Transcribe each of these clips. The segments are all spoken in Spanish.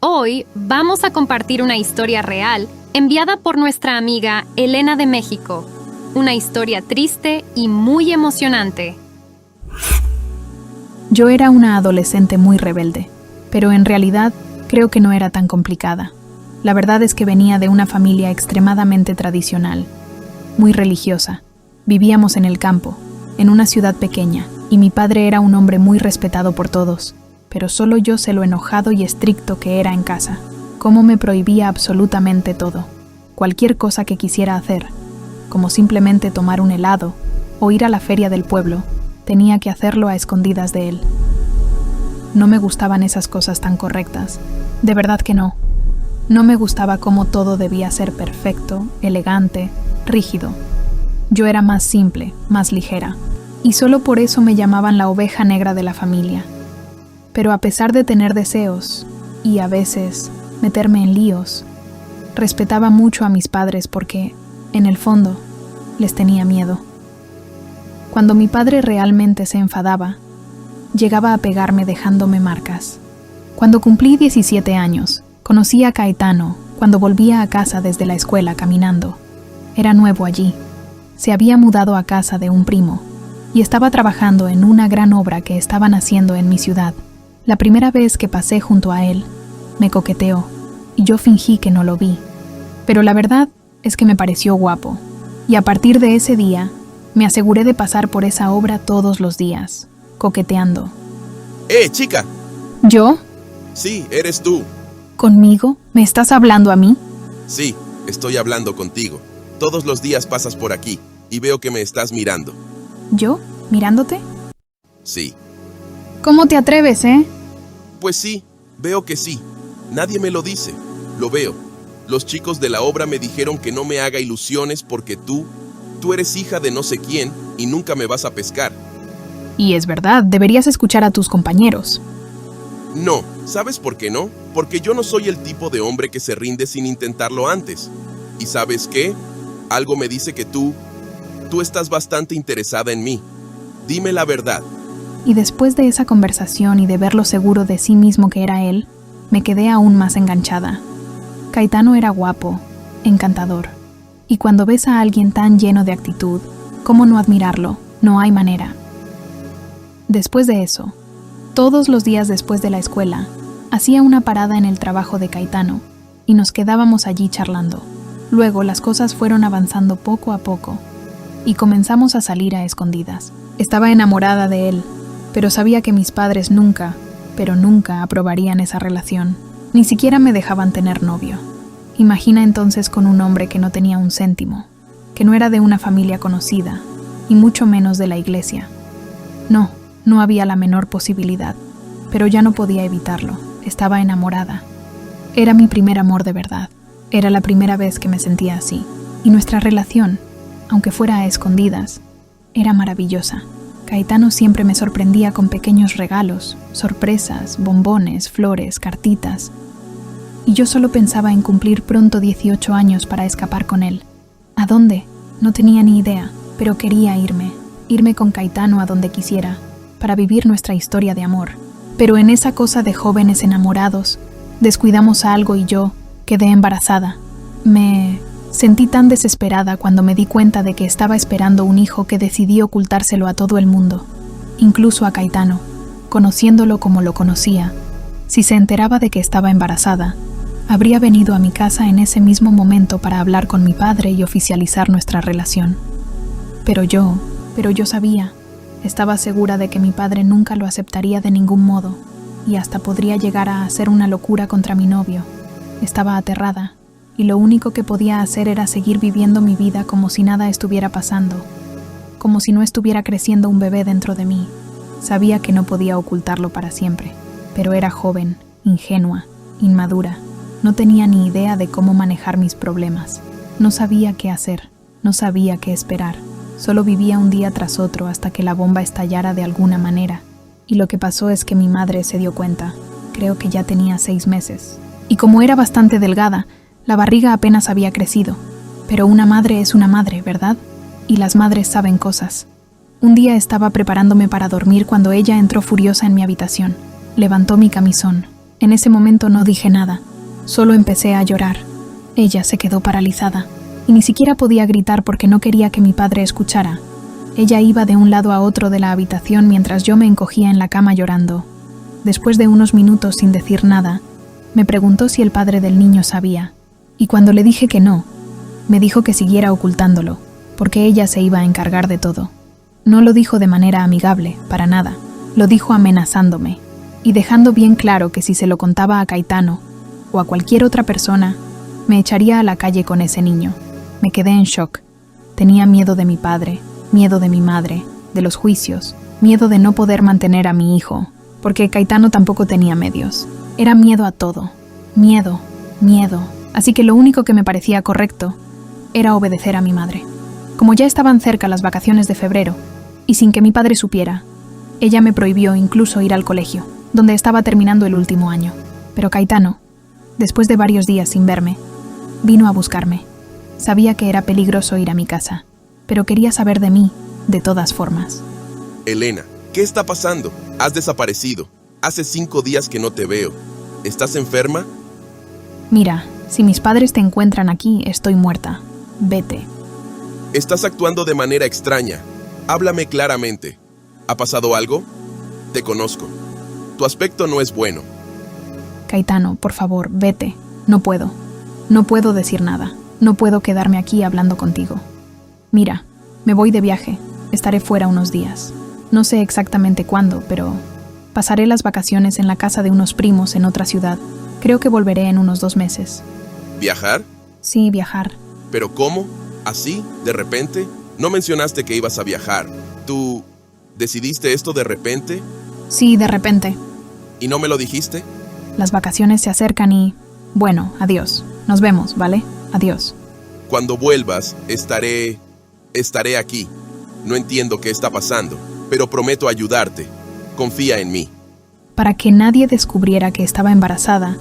Hoy vamos a compartir una historia real enviada por nuestra amiga Elena de México. Una historia triste y muy emocionante. Yo era una adolescente muy rebelde, pero en realidad creo que no era tan complicada. La verdad es que venía de una familia extremadamente tradicional, muy religiosa. Vivíamos en el campo, en una ciudad pequeña, y mi padre era un hombre muy respetado por todos, pero solo yo sé lo enojado y estricto que era en casa. Cómo me prohibía absolutamente todo, cualquier cosa que quisiera hacer, como simplemente tomar un helado o ir a la feria del pueblo, tenía que hacerlo a escondidas de él. No me gustaban esas cosas tan correctas, de verdad que no. No me gustaba cómo todo debía ser perfecto, elegante, rígido. Yo era más simple, más ligera, y solo por eso me llamaban la oveja negra de la familia. Pero a pesar de tener deseos, y a veces meterme en líos, respetaba mucho a mis padres porque, en el fondo, les tenía miedo. Cuando mi padre realmente se enfadaba, llegaba a pegarme dejándome marcas. Cuando cumplí 17 años, conocí a Caetano cuando volvía a casa desde la escuela caminando. Era nuevo allí. Se había mudado a casa de un primo y estaba trabajando en una gran obra que estaban haciendo en mi ciudad. La primera vez que pasé junto a él, me coqueteó y yo fingí que no lo vi. Pero la verdad es que me pareció guapo, y a partir de ese día, me aseguré de pasar por esa obra todos los días, coqueteando. Chica! ¿Yo? Sí, eres tú. ¿Conmigo? ¿Me estás hablando a mí? Sí, estoy hablando contigo. Todos los días pasas por aquí y veo que me estás mirando. ¿Yo? ¿Mirándote? Sí. ¿Cómo te atreves, Pues sí, veo que sí. Nadie me lo dice. Lo veo. Los chicos de la obra me dijeron que no me haga ilusiones porque tú eres hija de no sé quién y nunca me vas a pescar. Y es verdad, deberías escuchar a tus compañeros. No, ¿sabes por qué no? Porque yo no soy el tipo de hombre que se rinde sin intentarlo antes. ¿Y sabes qué? Algo me dice que tú estás bastante interesada en mí. Dime la verdad. Y después de esa conversación y de ver lo seguro de sí mismo que era él, me quedé aún más enganchada. Caetano era guapo, encantador. Y cuando ves a alguien tan lleno de actitud, ¿cómo no admirarlo? No hay manera. Después de eso, todos los días después de la escuela, hacía una parada en el trabajo de Caetano y nos quedábamos allí charlando. Luego las cosas fueron avanzando poco a poco y comenzamos a salir a escondidas. Estaba enamorada de él, pero sabía que mis padres nunca aprobarían esa relación. Ni siquiera me dejaban tener novio. Imagina entonces con un hombre que no tenía un céntimo, que no era de una familia conocida, y mucho menos de la iglesia. No había la menor posibilidad, pero ya no podía evitarlo. Estaba enamorada. Era mi primer amor de verdad. Era la primera vez que me sentía así. Y nuestra relación, aunque fuera a escondidas, era maravillosa. Caetano siempre me sorprendía con pequeños regalos, sorpresas, bombones, flores, cartitas. Y yo solo pensaba en cumplir pronto 18 años para escapar con él. ¿A dónde? No tenía ni idea, pero quería irme con Caetano a donde quisiera, para vivir nuestra historia de amor. Pero en esa cosa de jóvenes enamorados, descuidamos algo y yo quedé embarazada. Me sentí tan desesperada cuando me di cuenta de que estaba esperando un hijo que decidí ocultárselo a todo el mundo, incluso a Caetano, conociéndolo como lo conocía. Si se enteraba de que estaba embarazada, habría venido a mi casa en ese mismo momento para hablar con mi padre y oficializar nuestra relación. Pero yo sabía, estaba segura de que mi padre nunca lo aceptaría de ningún modo, y hasta podría llegar a hacer una locura contra mi novio. Estaba aterrada, y lo único que podía hacer era seguir viviendo mi vida como si nada estuviera pasando, como si no estuviera creciendo un bebé dentro de mí. Sabía que no podía ocultarlo para siempre, pero era joven, ingenua, inmadura. No tenía ni idea de cómo manejar mis problemas. No sabía qué hacer, no sabía qué esperar. Solo vivía un día tras otro hasta que la bomba estallara de alguna manera. Y lo que pasó es que mi madre se dio cuenta. Creo que ya tenía 6 meses. Y como era bastante delgada, la barriga apenas había crecido. Pero una madre es una madre, ¿verdad? Y las madres saben cosas. Un día estaba preparándome para dormir cuando ella entró furiosa en mi habitación. Levantó mi camisón, En ese momento no dije nada, solo empecé a llorar. Ella se quedó paralizada y ni siquiera podía gritar porque no quería que mi padre escuchara. Ella iba de un lado a otro de la habitación mientras yo me encogía en la cama llorando. Después de unos minutos sin decir nada, me preguntó si el padre del niño sabía, y cuando le dije que no, me dijo que siguiera ocultándolo, porque ella se iba a encargar de todo. No lo dijo de manera amigable, para nada, lo dijo amenazándome, y dejando bien claro que si se lo contaba a Caetano, o a cualquier otra persona, me echaría a la calle con ese niño. Me quedé en shock. Tenía miedo de mi padre, miedo de mi madre, de los juicios, miedo de no poder mantener a mi hijo, porque Caetano tampoco tenía medios. Era miedo a todo. Miedo, miedo. Así que lo único que me parecía correcto era obedecer a mi madre. Como ya estaban cerca las vacaciones de febrero, y sin que mi padre supiera, ella me prohibió incluso ir al colegio, donde estaba terminando el último año. Pero Caetano, después de varios días sin verme, vino a buscarme. Sabía que era peligroso ir a mi casa, pero quería saber de mí, de todas formas. Elena, ¿qué está pasando? Has desaparecido. Hace 5 días que no te veo. ¿Estás enferma? Mira, si mis padres te encuentran aquí, estoy muerta. Vete. Estás actuando de manera extraña. Háblame claramente. ¿Ha pasado algo? Te conozco. Tu aspecto no es bueno. Caetano, por favor, vete. No puedo. No puedo decir nada. No puedo quedarme aquí hablando contigo. Mira, me voy de viaje. Estaré fuera unos días. No sé exactamente cuándo, pero pasaré las vacaciones en la casa de unos primos en otra ciudad. Creo que volveré en unos 2 meses. ¿Viajar? Sí, viajar. ¿Pero cómo? ¿Así? ¿De repente? No mencionaste que ibas a viajar. ¿Tú decidiste esto de repente? Sí, de repente. ¿Y no me lo dijiste? Las vacaciones se acercan y... Bueno, adiós. Nos vemos, ¿vale? Adiós. Cuando vuelvas, estaré aquí. No entiendo qué está pasando, pero prometo ayudarte. Confía en mí. Para que nadie descubriera que estaba embarazada,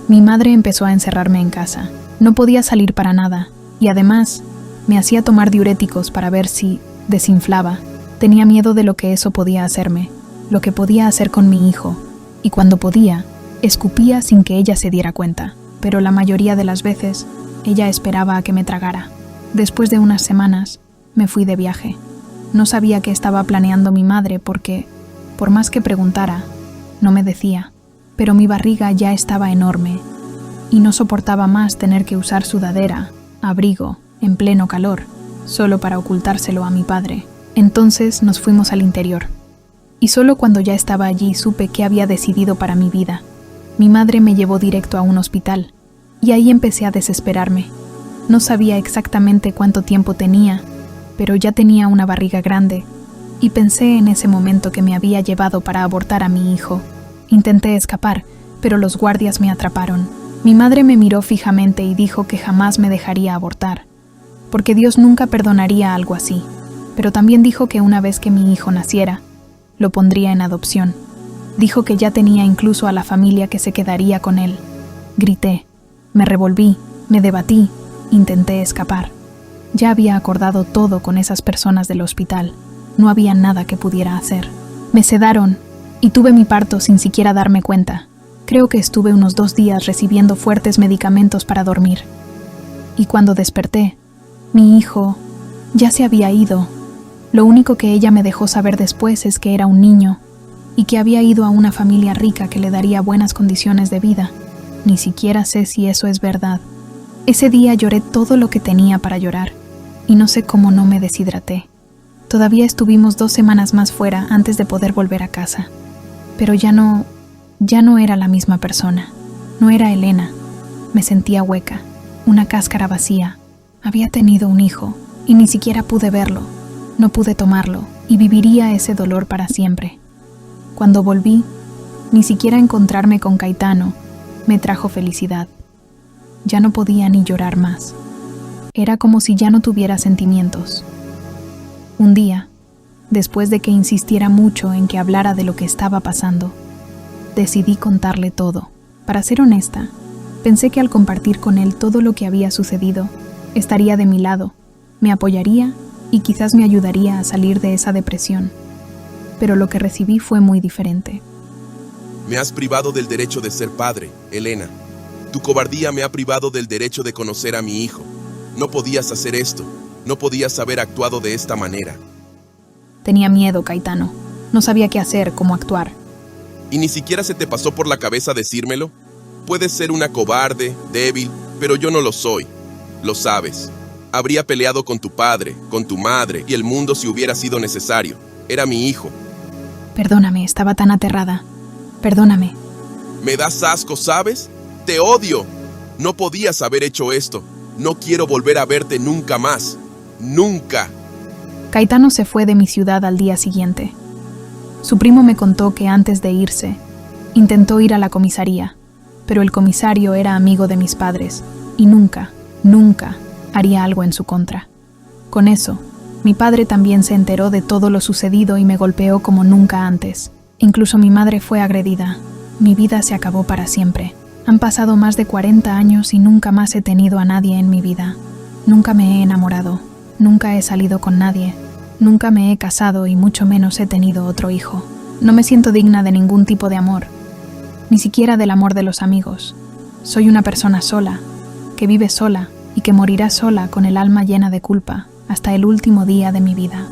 mi madre empezó a encerrarme en casa. No podía salir para nada, y además me hacía tomar diuréticos para ver si desinflaba. Tenía miedo de lo que eso podía hacerme, lo que podía hacer con mi hijo, y cuando podía, escupía sin que ella se diera cuenta, pero la mayoría de las veces, ella esperaba a que me tragara. Después de unas semanas, me fui de viaje. No sabía qué estaba planeando mi madre porque, por más que preguntara, no me decía, pero mi barriga ya estaba enorme y no soportaba más tener que usar sudadera, abrigo, en pleno calor, solo para ocultárselo a mi padre. Entonces nos fuimos al interior. Y solo cuando ya estaba allí supe qué había decidido para mi vida. Mi madre me llevó directo a un hospital, y ahí empecé a desesperarme. No sabía exactamente cuánto tiempo tenía, pero ya tenía una barriga grande, y pensé en ese momento que me había llevado para abortar a mi hijo. Intenté escapar, pero los guardias me atraparon. Mi madre me miró fijamente y dijo que jamás me dejaría abortar, porque Dios nunca perdonaría algo así, pero también dijo que una vez que mi hijo naciera, lo pondría en adopción. Dijo que ya tenía incluso a la familia que se quedaría con él. Grité, me revolví, me debatí, intenté escapar. Ya había acordado todo con esas personas del hospital. No había nada que pudiera hacer. Me sedaron y tuve mi parto sin siquiera darme cuenta. Creo que estuve unos 2 días recibiendo fuertes medicamentos para dormir. Y cuando desperté, mi hijo ya se había ido. Lo único que ella me dejó saber después es que era un niño y que había ido a una familia rica que le daría buenas condiciones de vida. Ni siquiera sé si eso es verdad. Ese día lloré todo lo que tenía para llorar y no sé cómo no me deshidraté. Todavía estuvimos 2 semanas más fuera antes de poder volver a casa. Pero ya no era la misma persona. No era Elena. Me sentía hueca, una cáscara vacía. Había tenido un hijo y ni siquiera pude verlo. No pude tomarlo y viviría ese dolor para siempre. Cuando volví, ni siquiera encontrarme con Caetano me trajo felicidad. Ya no podía ni llorar más. Era como si ya no tuviera sentimientos. Un día, después de que insistiera mucho en que hablara de lo que estaba pasando, decidí contarle todo. Para ser honesta, pensé que al compartir con él todo lo que había sucedido, estaría de mi lado, me apoyaría y quizás me ayudaría a salir de esa depresión. Pero lo que recibí fue muy diferente. Me has privado del derecho de ser padre, Elena. Tu cobardía me ha privado del derecho de conocer a mi hijo. No podías hacer esto. No podías haber actuado de esta manera. Tenía miedo, Caetano. No sabía qué hacer, cómo actuar. ¿Y ni siquiera se te pasó por la cabeza decírmelo? Puedes ser una cobarde, débil, pero yo no lo soy. Lo sabes. Habría peleado con tu padre, con tu madre y el mundo si hubiera sido necesario. Era mi hijo. Perdóname, estaba tan aterrada. Perdóname. Me das asco, ¿sabes? ¡Te odio! No podías haber hecho esto. No quiero volver a verte nunca más. ¡Nunca! Caetano se fue de mi ciudad al día siguiente. Su primo me contó que antes de irse, intentó ir a la comisaría, pero el comisario era amigo de mis padres y nunca haría algo en su contra. Con eso, mi padre también se enteró de todo lo sucedido y me golpeó como nunca antes. Incluso mi madre fue agredida. Mi vida se acabó para siempre. Han pasado más de 40 años y nunca más he tenido a nadie en mi vida. Nunca me he enamorado, nunca he salido con nadie, nunca me he casado y mucho menos he tenido otro hijo. No me siento digna de ningún tipo de amor, ni siquiera del amor de los amigos. Soy una persona sola, que vive sola y que morirá sola con el alma llena de culpa hasta el último día de mi vida.